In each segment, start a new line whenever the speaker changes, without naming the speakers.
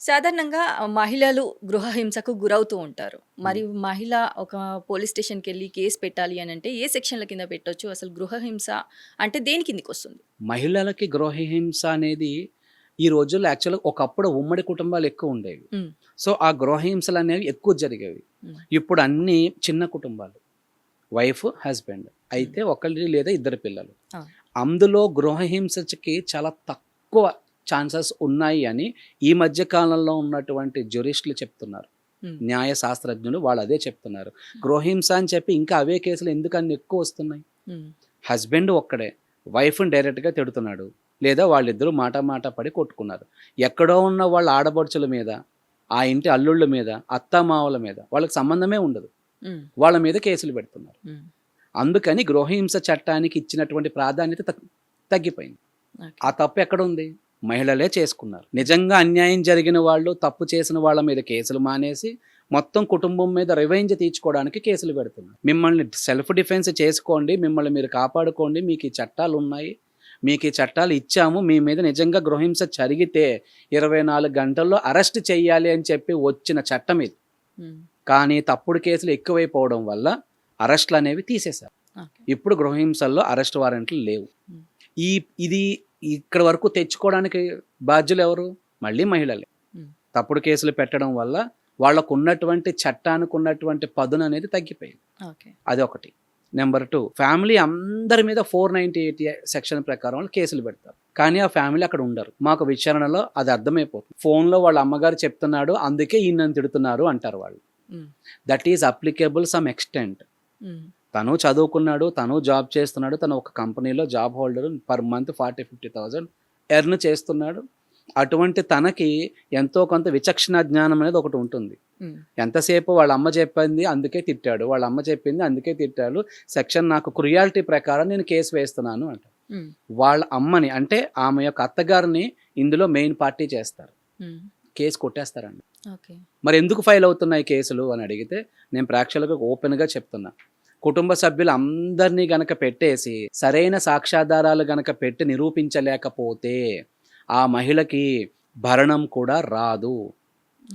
సాధారణంగా మహిళలు గృహహింసకు గురవుతూ ఉంటారు. మరి మహిళ ఒక పోలీస్ స్టేషన్‌కెళ్ళి కేస్ పెట్టాలి అనంటే ఏ సెక్షన్‌ల కింద పెట్టొచ్చు? అసలు గృహహింస అంటే దేని కిందకొస్తుంది?
మహిళలకి గృహహింస అనేది ఈ రోజుల్లో యాక్చువల్‌గా ఒకప్పుడు ఉమ్మడి కుటుంబాలు ఎక్కువుండేవి.
హ్మ్.
సో, ఆ గృహహింసలనేవి ఎక్కువ జరిగేవి.
హ్మ్.
ఇప్పుడు అన్నీ చిన్న కుటుంబాలు. Wife, husband.
హ్మ్.
అయితే ఒకళ్ళు లేదా ఇద్దరు పిల్లలు.
అవును.
అందులో గృహహింసకి చాలా తక్కువ ఛాన్సెస్ ఉన్నాయి అని ఈ మధ్య కాలంలో ఉన్నటువంటి జ్యూరిస్టులు చెప్తున్నారు.
హ్మ్.
న్యాయ శాస్త్రజ్ఞులు వాళ్ళు అదే చెప్తున్నారు. గృహహింస అని చెప్పి ఇంకా అవే కేసులు ఎందుకన్ని ఎక్కువొస్తున్నాయి?
హ్మ్.
హస్బెండ్ ఒక్కడే. వైఫ్‌ని డైరెక్ట్‌గా తిడుతున్నాడు. లేదా వాళ్ళిద్దరూ మాట మాట పడి కొట్టుకున్నారు. ఎక్కడో ఉన్న వాళ్ళ ఆడపడుచుల మీద, ఆ ఇంటి అల్లుళ్ళ మీద, అత్తామామల మీద వాళ్ళకి సంబంధమే ఉండదు.
హ్మ్.
వాళ్ళ మీద కేసులు పెడుతున్నారు.
హ్మ్.
అందుకని గృహహింస చట్టానికి ఇచ్చినటువంటి ప్రాధాన్యత తగ్గిపోయింది.
ఓకే.
ఆ తప్పు ఎక్కడుంది? మహిళలే చేసుకున్నారు. నిజంగా అన్యాయం జరిగిన వాళ్ళు, తప్పు చేసిన వాళ్ళ మీద కేసులు మానేసి, మొత్తం కుటుంబం మీద రివెంజ్ తీర్చుకోవడానికి కేసులు పెడుతున్నారు. మిమ్మల్ని సెల్ఫ్ డిఫెన్స్ చేసుకోండి, మిమ్మల్ని మీరు కాపాడుకోండి, మీకు ఈ చట్టాలున్నాయి, మీకు ఈ చట్టాలు ఇచ్చాము, మీ మీద నిజంగా గృహహింస జరిగితే 24 గంటల్లో అరెస్ట్ చెయ్యాలి అని చెప్పి వచ్చిన చట్టం ఇది.
హ్మ్.
కానీ తప్పుడు కేసులు ఎక్కువైపోవడం వల్ల అరెస్టులనేవి తీసేశారు.
ఓకే.
ఇప్పుడు గృహహింసల్లో అరెస్ట్ వారెంట్లు లేవు.
హ్మ్.
ఈ ఇది ఇక్కడి వరకు తెచ్చుకోవడానికి బాధ్యులెవరు? మళ్ళీ మహిళలే.
హ్మ్.
తప్పుడు కేసులు పెట్టడం వల్ల వాళ్ళకున్నటువంటి చట్టానికున్నటువంటి పదుననేది తగ్గిపోయింది.
ఓకే.
అదొకటి. నంబర్ 2 ఫ్యామిలీ అందరి మీద 498 సెక్షన్ ప్రకారం వాళ్ళు కేసులు పెడతారు. కానీ ఆ ఫ్యామిలీ అక్కడ ఉండరు. మాకు విచారణలో అది అర్థమైపోతుంది. ఫోన్‌లో వాళ్ళ అమ్మగారు చెప్తున్నాడు, అందుకే ఈయన నన్ను తిడుతున్నారు అంటారు వాళ్ళు.
హ్మ్.
That is applicable some extent.
హ్మ్.
తను చదువుకున్నాడు, తను జాబ్ చేస్తున్నాడు, తను ఒక కంపెనీలో job holder per month 40,000-50,000 earn చేస్తున్నాడు. అటువంటి తనకి ఎంతో కొంత విచక్షణ జ్ఞానం అనేది ఒకటి ఉంటుంది.
హ్మ్.
ఎంతసేపు వాళ్ళ అమ్మ చెప్పింది అందుకే తిట్టాడు, వాళ్ళ అమ్మ చెప్పింది అందుకే తిట్టాడు, సెక్షన్ నాకు క్రుయాలిటీ ప్రకారం నేను కేసు వేస్తున్నాను అంటాడు.
హ్మ్.
వాళ్ళ అమ్మని అంటే ఆమె యొక్క అత్తగారిని ఇందులో మెయిన్ పార్టీ చేస్తారు.
హ్మ్.
కేసు కొట్టేస్తారండి.
ఓకే.
మరి ఎందుకు ఫైల్ అవుతున్నాయి కేసులు అని అడిగితే నేను ప్రేక్షకులకు ఓపెన్‌గా చెప్తున్నా. కుటుంబ సభ్యులందరినీ గనక పెట్టేసి, సరైన సాక్ష్యాధారాలు గనక పెట్టి నిరూపించలేకపోతే, ఆ మహిళకి భరణం కూడా రాదు.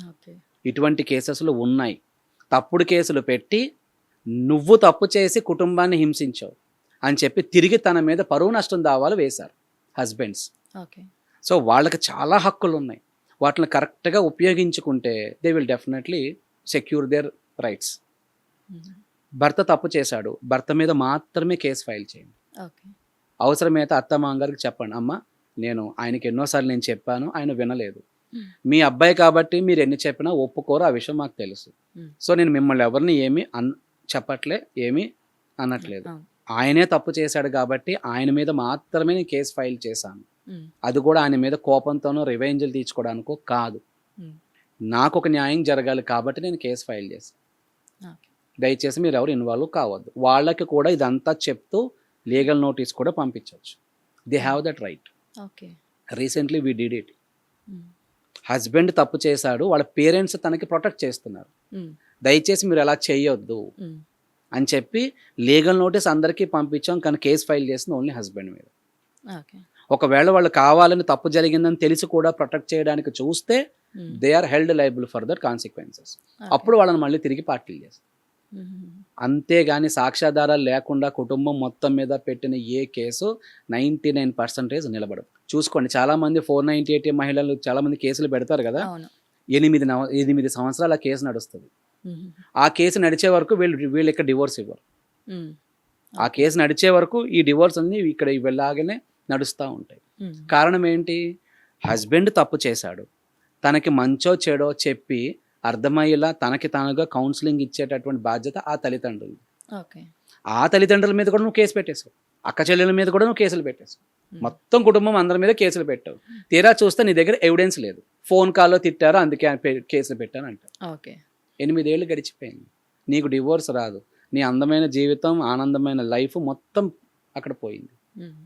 ఓకే.
ఇటువంటి కేసెస్‌లు ఉన్నాయి. తప్పుడు కేసులు పెట్టి, నువ్వు తప్పు చేసి కుటుంబాన్ని హింసించావు అని చెప్పి తిరిగి తన మీద పరువు నష్టం దావాలు వేశారు హస్బెండ్స్.
ఓకే.
సో, వాళ్ళకి చాలా హక్కులున్నాయి. వాటిని కరెక్ట్‌గా ఉపయోగించుకుంటే they will definitely secure there rights.
హ్మ్.
భర్త తప్పు చేశాడు. భర్త మీద మాత్రమే కేస్ ఫైల్ చేయండి.
ఓకే.
అవసరమైతే అత్తమామగారికి చెప్పండి. అమ్మ నేను ఆయనకి ఎన్నో సార్లు నేను చెప్పాను. ఆయన వినలేదు.
హ్మ్.
మీ అబ్బాయి కాబట్టి మీరు ఎన్ని చెప్పినా ఒప్పుకోరు. ఆ విషయం మాకు తెలుసు.
హ్మ్.
సో, నేను మిమ్మల్ని ఎవరిని ఏమి చెప్పట్లే, ఏమీ అనట్లేదు.
అవును.
ఆయనే తప్పు చేశాడు కాబట్టి ఆయన మీద మాత్రమే నేను కేస్ ఫైల్ చేశాను.
హ్మ్.
అది కూడా ఆయన మీద కోపంతోనో, రివెంజ్‌లు తీర్చుకోవడానికో కాదు.
హ్మ్.
నాకొక న్యాయం జరగాలి కాబట్టి నేను కేస్ ఫైల్ చేశాను.
ఓకే.
దయచేసి మీరెవరు ఇన్వాల్వ్ కావద్దు. వాళ్ళకి కూడా ఇదంతా చెప్తూ లీగల్ నోటీస్ కూడా పంపించొచ్చు. They
hmm.
Have that right.
Okay.
Recently we did it.
Hmm.
Husband తప్పు చేశాడు. వాళ్ళ పేరెంట్స్ తనకి ప్రొటెక్ట్ చేస్తున్నారు.
హ్మ్.
దయచేసి మీరు అలా చేయొద్దు
హ్మ్.
అని చెప్పి లీగల్ నోటీస్ అందరికీ పంపించాం. కానీ కేస్ ఫైల్ చేసింది ఓన్లీ హస్బెండ్ మీద.
ఓకే.
ఒకవేళ వాళ్ళు కావాలని తప్పు జరిగిందని తెలిసి కూడా ప్రొటెక్ట్ చేయడానికి చూస్తే
hmm.
They are held liable for that consequences.
Okay.
అప్పుడు వాళ్ళని మళ్ళీ తిరిగి పార్టీలు చేస్తారు.
హుహుహు.
అంతేగాని సాక్ష్యాధారాలు లేకుండా కుటుంబం మొత్తం మీద పెట్టిన ఏ కేసు 99% నిలబడదు. చూసుకోండి చాలామంది 498 మహిళలు చాలామంది కేసులు పెడతారు కదా!
అవును.
8 సంవత్సరాలు ఆ కేసు నడుస్తది.
హుహుహు. ఆ
ఆ కేసు నడిచే వరకు వీళ్ళకి డివోర్స్ ఇవ్వరు.
హ్మ్.
ఆ
ఓకే.
కేసు నడిచే వరకు ఈ డివోర్స్ అన్నీ ఇక్కడ ఇలాగనే నడుస్తా ఉంటాయి.
హ్మ్.
కారణం ఏంటి? హస్బెండ్ తప్పు చేశాడు. తనకి మంచో చెడో చెప్పి అర్థమయ్యేలా తనకి తానుగా కౌన్సెలింగ్ ఇచ్చేటటువంటి బాధ్యత ఆ తల్లిదండ్రులది.
ఓకే.
ఆ తల్లిదండ్రుల మీద కూడా నువ్వు కేసు పెట్టేసావు. అక్క చెల్లెల మీద కూడా నువ్వు కేసులు పెట్టేసావు.
హ్మ్.
మొత్తం కుటుంబం అందరి మీద కేసులు పెట్టావు. తీరా చూస్తే నీ దగ్గర ఎవిడెన్స్ లేదు. ఫోన్ కాల్‌లో తిట్టారు అందుకే కేసులు పెట్టాను అంటావు.
ఓకే.
8 ఏళ్ళు గడిచిపోయింది. నీకు డివోర్స్ రాదు. నీ అందమైన జీవితం, ఆనందమైన లైఫ్ మొత్తం అక్కడ పోయింది.
Hmm.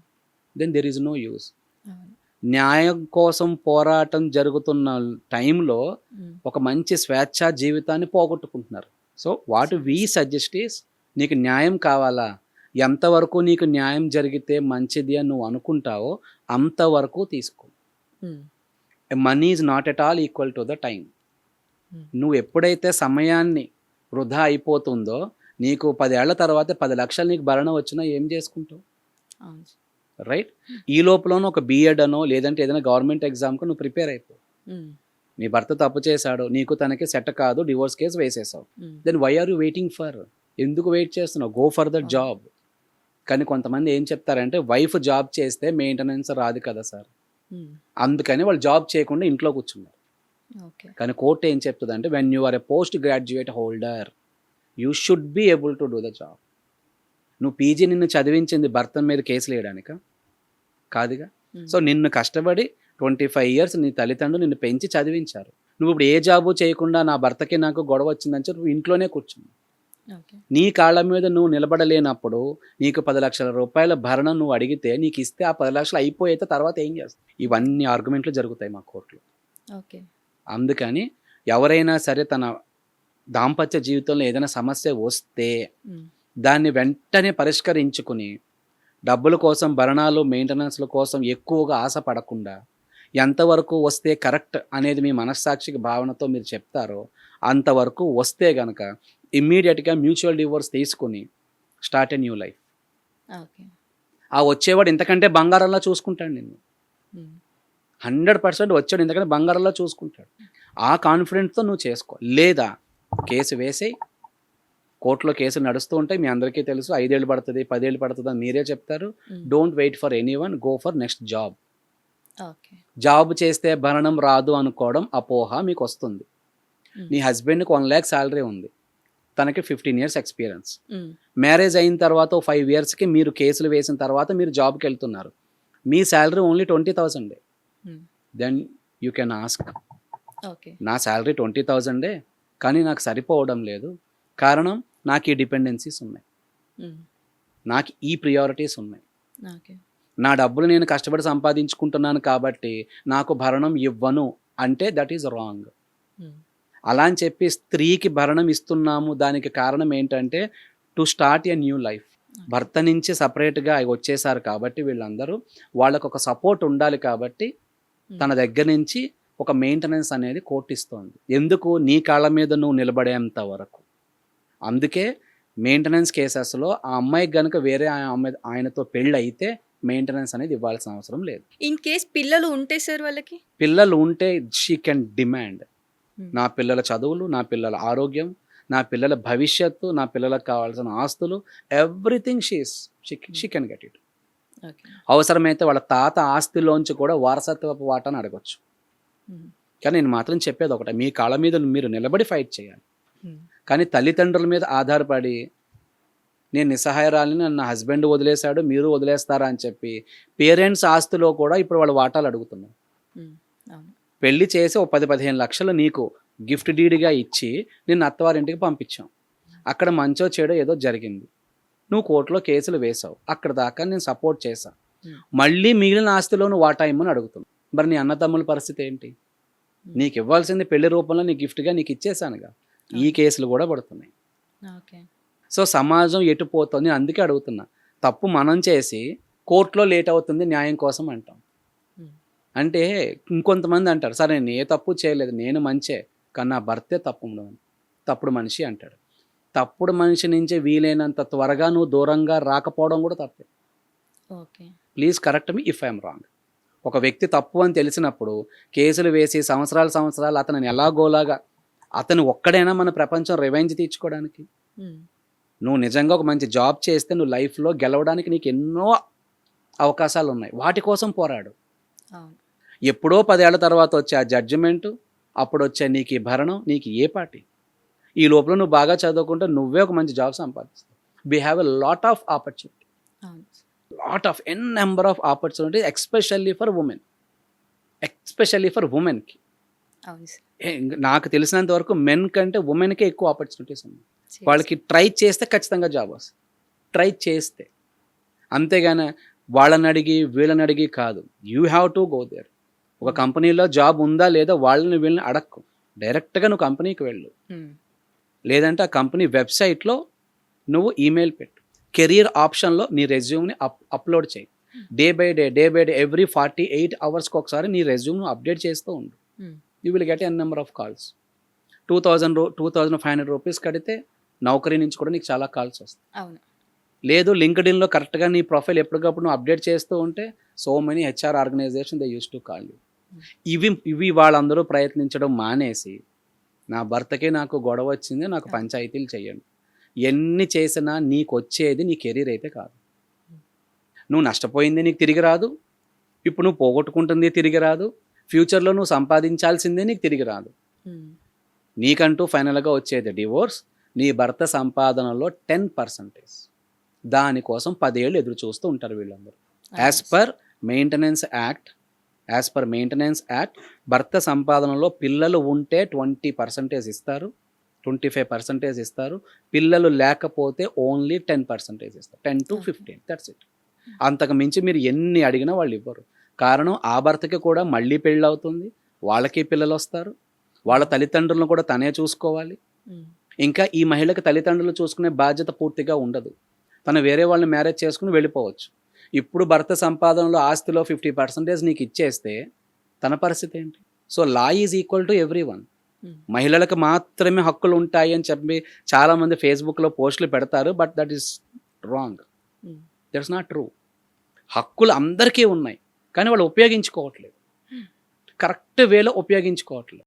Then there is no use.
అవును.
న్యాయం కోసం పోరాటం జరుగుతున్న టైంలో
హ్మ్.
ఒక మంచి స్వేచ్ఛా జీవితాన్ని పోగొట్టుకుంటున్నారు. So, what we suggest is నీకు న్యాయం కావాలా? ఎంతవరకు నీకు న్యాయం జరిగితే మంచిది అని నువ్వు అనుకుంటావో అంతవరకు తీసుకో.
హ్మ్.
Money is not at all equal to the time. నువ్వు ఎప్పుడైతే సమయాన్ని వృధా అయిపోతుందో నీకు 10 ఏళ్ల తర్వాత 10 లక్షలు నీకు భరణ వచ్చినా ఏం చేసుకుంటావు,
అవును.
రైట్? ఈ లోపలనూ ఒక బీఎడ్ అనో లేదంటే ఏదైనా గవర్నమెంట్ ఎగ్జామ్కి నువ్వు ప్రిపేర్ అయిపో.
ఉమ్,
నీ భర్త తప్పు చేశాడు, నీకు తనకి సెట్ కాదు, డివోర్స్ కేసు వేసేసావు.
Um,
then why are you waiting for? ఎందుకు వెయిట్ చేస్తున్నావు? Go for the job. కానీ కొంతమంది ఏం చెప్తారంటే వైఫ్ జాబ్ చేస్తే మెయింటెనెన్స్ రాదు కదా సార్,
ఉమ్,
అందుకని వాళ్ళు జాబ్ చేయకుండా ఇంట్లో కూర్చున్నారు.
ఓకే.
కానీ కోర్టు ఏం చెప్తుంది అంటే when you are a post graduate holder you should be able to do the job. నువ్వు పీజీ నిన్ను చదివించింది భర్త మీద కేసులు వేయడానిక కాదుగా.
ఉమ్,
సో నిన్ను కష్టపడి 25 years నీ తల్లిదండ్రులు నిన్ను పెంచి చదివించారు. నువ్వు ఇప్పుడు ఏ జాబు చేయకుండా నా భర్తకి నాకు గొడవ వచ్చిందని చెప్పి నువ్వు ఇంట్లోనే కూర్చున్నావు.
ఓకే.
నీ కాళ్ళ మీద నువ్వు నిలబడలేనప్పుడు నీకు 10 లక్షల రూపాయల భరణ నువ్వు అడిగితే నీకు ఇస్తే ఆ 10 లక్షలు అయిపోయితే తర్వాత ఏం చేస్తావు? ఇవన్నీ ఆర్గ్యుమెంట్లు జరుగుతాయి మా కోర్టులో.
ఓకే.
అందుకని ఎవరైనా సరే తన దాంపత్య జీవితంలో ఏదైనా సమస్య వస్తే
ఉమ్,
దాన్ని వెంటనే పరిష్కరించుకుని డబ్బుల కోసం భరణాలు మెయింటెనెన్స్ల కోసం ఎక్కువగా ఆశపడకుండా ఎంతవరకు వస్తే కరెక్ట్ అనేది మీ మనస్సాక్షికి భావనతో మీరు చెప్తారో అంతవరకు వస్తే గనక ఇమ్మీడియట్గా మ్యూచువల్ డివోర్స్ తీసుకుని start a new life.
Okay.
ఆ వచ్చేవాడు ఇంతకంటే బంగారంలా చూసుకుంటాడు నిన్ను.
ఉమ్,
100% వచ్చాడు ఎందుకంటే బంగారంలో చూసుకుంటాడు. ఆ కాన్ఫిడెంట్తో నువ్వు చేసుకో. లేదా కేసు వేసేయి, కోర్టులో కేసులు నడుస్తూ ఉంటాయి, మీ అందరికీ తెలుసు. 5 ఏళ్ళు పడుతుంది, 10 ఏళ్ళు పడుతుంది అని మీరే చెప్తారు.
Um,
don't wait for anyone, go for next job.
Okay.
Job చేస్తే భరణం రాదు అనుకోవడం అపోహ మీకు వస్తుంది.
ఉమ్,
నీ హస్బెండ్కి 1 lakh శాలరీ ఉంది, తనకి 15 years ఎక్స్పీరియన్స్.
ఉమ్,
మ్యారేజ్ అయిన తర్వాత 5 yearsకి మీరు కేసులు వేసిన తర్వాత మీరు జాబ్కి వెళ్తున్నారు, మీ salary only 20,000.
Um,
then you can ask,
okay.
నా శాలరీ 20,000 కానీ నాకు సరిపోవడం లేదు, కారణం నాకు ఈ డిపెండెన్సీస్ ఉన్నాయి,
ఉమ్,
నాకు ఈ ప్రియారిటీస్ ఉన్నాయి,
ఓకే.
నా డబ్బులు నేను కష్టపడి సంపాదించుకుంటున్నాను కాబట్టి నాకు భరణం ఇవ్వను అంటే దట్ ఈజ్ రాంగ్.
ఉమ్,
అలా అని చెప్పి స్త్రీకి భరణం ఇస్తున్నాము దానికి కారణం ఏంటంటే to start a new life. భర్త నుంచి సపరేట్గా వచ్చేసారు కాబట్టి వీళ్ళందరూ వాళ్ళకు ఒక సపోర్ట్ ఉండాలి కాబట్టి తన దగ్గర నుంచి ఒక మెయింటెనెన్స్ అనేది కోర్టు ఇస్తోంది. ఎందుకు? నీ కాళ్ళ మీద నువ్వు నిలబడేంత వరకు. అందుకే మెయింటెనెన్స్ కేసెస్లో ఆ అమ్మాయికి కనుక వేరే ఆయనతో పెళ్ళి అయితే మెయింటెనెన్స్ అనేది ఇవ్వాల్సిన అవసరం లేదు.
ఇన్ కేస్ పిల్లలు ఉంటే సార్ వాళ్ళకి
పిల్లలు ఉంటే షీ కెన్ డిమాండ్,
Hmm.
నా పిల్లల చదువులు, నా పిల్లల ఆరోగ్యం, నా పిల్లల భవిష్యత్తు, నా పిల్లలకు కావాల్సిన ఆస్తులు, everything she can get it.
Okay.
అవసరమైతే వాళ్ళ తాత ఆస్తిలోంచి కూడా వారసత్వపు వాటాను అడగచ్చు.
ఉమ్,
కానీ నేను మాత్రం చెప్పేది ఒకటే, మీ కాళ్ళ మీద మీరు నిలబడి ఫైట్ చేయాలి.
ఉమ్,
కానీ తల్లిదండ్రుల మీద ఆధారపడి నేను నిస్సహాయరాలని, నన్ను నా హస్బెండ్ వదిలేశాడు మీరు వదిలేస్తారా అని చెప్పి పేరెంట్స్ ఆస్తిలో కూడా ఇప్పుడు వాళ్ళు వాటాలు అడుగుతున్నారు.
ఉమ్, అవును.
పెళ్లి చేసి 10-15 లక్షలు నీకు గిఫ్ట్ డీడ్గా ఇచ్చి నిన్ను అత్తవారింటికి పంపించాం. అక్కడ మంచో చెడో ఏదో జరిగింది, నువ్వు కోర్టులో కేసులు వేసావు, అక్కడ దాకా నేను సపోర్ట్ చేశా, మళ్ళీ మిగిలిన ఆస్తిలో నువ్వు వాటా ఇమ్మని అడుగుతున్నావు. మరి నీ అన్నతమ్ముల పరిస్థితి ఏంటి? నీకు ఇవ్వాల్సింది పెళ్లి రూపంలో నీ గిఫ్ట్గా నీకు ఇచ్చేసానుగా. ఈ కేసులు కూడా పడుతున్నాయి.
ఓకే.
సో సమాజం ఎటు పోతుంది? నేను అందుకే అడుగుతున్నా. తప్పు మనం చేసి కోర్టులో లేట్ అవుతుంది న్యాయం కోసం అంటాం.
ఉమ్,
అంటే ఇంకొంతమంది అంటారు, సరే నేను ఏ తప్పు చేయలేదు, నేను మంచే, కానీ నా భర్తే తప్పుడు మనిషి అంటాడు. తప్పుడు మనిషి నుంచి వీలైనంత త్వరగా నువ్వు దూరంగా రాకపోవడం కూడా తప్పే.
Okay.
Please correct me if I'm wrong. ఒక వ్యక్తి తప్పు అని తెలిసినప్పుడు కేసులు వేసి సంవత్సరాలు అతనిని ఎలాగోలాగా, అతను ఒక్కడైనా మన ప్రపంచం రివెంజ్ తీర్చుకోవడానికి.
ఉమ్,
నువ్వు నిజంగా ఒక మంచి జాబ్ చేస్తే నువ్వు లైఫ్లో గెలవడానికి నీకు ఎన్నో అవకాశాలు ఉన్నాయి, వాటి కోసం పోరాడు.
అవును.
ఎప్పుడో 10 ఏళ్ల తర్వాత వచ్చే ఆ జడ్జిమెంటు, అప్పుడు వచ్చే నీకు ఈ భరణం, నీకు ఏ పార్టీ? ఈ లోపల నువ్వు బాగా చదువుకుంటే నువ్వే ఒక మంచి జాబ్ సంపాదిస్తావు. We have a lot of opportunity,
అవును.
Lot of an number of opportunity, especially for ఉమెన్కి.
అవును సార్.
నాకు తెలిసినంత వరకు మెన్ కంటే ఉమెన్కే ఎక్కువ ఆపర్చునిటీస్ ఉన్నాయి.
Seriously.
వాళ్ళకి ట్రై చేస్తే ఖచ్చితంగా జాబ్ వస్తుంది, ట్రై చేస్తే. అంతేగాని వాళ్ళని అడిగి వీళ్ళని అడిగి కాదు. You have to go there. ఒక కంపెనీలో జాబ్ ఉందా లేదా వాళ్ళని వీళ్ళని అడక్కు, డైరెక్ట్గా నువ్వు కంపెనీకి వెళ్ళు.
ఉమ్,
లేదంటే ఆ కంపెనీ వెబ్సైట్లో నువ్వు ఈమెయిల్ పెట్టు, కెరియర్ ఆప్షన్లో నీ రెజ్యూమ్ని అప్లోడ్ చేయి. డే బై డే ఎవ్రీ 48 అవర్స్కి ఒకసారి నీ రెజ్యూమ్ అప్డేట్ చేస్తూ ఉండు. You will get n number of calls. 2500 rupees కడితే నౌకరీ నుంచి కూడా నీకు చాలా కాల్స్ వస్తాయి.
అవును.
లేదు లింక్డ్ఇన్లో కరెక్ట్గా నీ ప్రొఫైల్ ఎప్పటికప్పుడు నువ్వు అప్డేట్ చేస్తూ ఉంటే so many HR organisation they use to call you. ఇవి వాళ్ళందరూ ప్రయత్నించడం మానేసి నా భర్తకే నాకు గొడవ వచ్చింది, నాకు పంచాయతీలు చేయండి. ఎన్ని చేసినా నీకు వచ్చేది నీ కెరీర్ అయితే కాదు. నువ్వు నష్టపోయింది నీకు తిరిగి రాదు, ఇప్పుడు నువ్వు పోగొట్టుకుంటుంది తిరిగి రాదు, ఫ్యూచర్లో నువ్వు సంపాదించాల్సిందే నీకు తిరిగి రాదు. నీకంటూ ఫైనల్గా వచ్చేది డివోర్స్, నీ భర్త సంపాదనలో 10%. దానికోసం 10 ఏళ్ళు ఎదురు చూస్తూ ఉంటారు వీళ్ళందరూ. యాజ్ పర్ మెయింటెనెన్స్ యాక్ట్ భర్త సంపాదనలో పిల్లలు ఉంటే 20% ఇస్తారు, 25% ఇస్తారు. పిల్లలు లేకపోతే ఓన్లీ 10% ఇస్తారు, 10 to 15, దట్స్ ఇట్. అంతకు మించి మీరు ఎన్ని అడిగినా వాళ్ళు ఇవ్వరు. కారణం ఆ భర్తకి కూడా మళ్ళీ పెళ్ళి అవుతుంది, వాళ్ళకి పిల్లలు వస్తారు, వాళ్ళ తల్లిదండ్రులను కూడా తనే చూసుకోవాలి. ఇంకా ఈ మహిళకి తల్లిదండ్రులు చూసుకునే బాధ్యత పూర్తిగా ఉండదు. తను వేరే వాళ్ళని మ్యారేజ్ చేసుకుని వెళ్ళిపోవచ్చు. ఇప్పుడు భర్త సంపాదనలో ఆస్తిలో 50% నీకు ఇచ్చేస్తే తన పరిస్థితి ఏంటి? So law is equal to everyone. మహిళలకు మాత్రమే హక్కులు ఉంటాయి అని చెప్పి చాలామంది ఫేస్బుక్లో పోస్టులు పెడతారు, but that is wrong. That's not true. హక్కులు అందరికీ ఉన్నాయి, కానీ వాళ్ళు ఉపయోగించుకోవట్లేదు, కరెక్ట్ వేలో ఉపయోగించుకోవట్లేదు.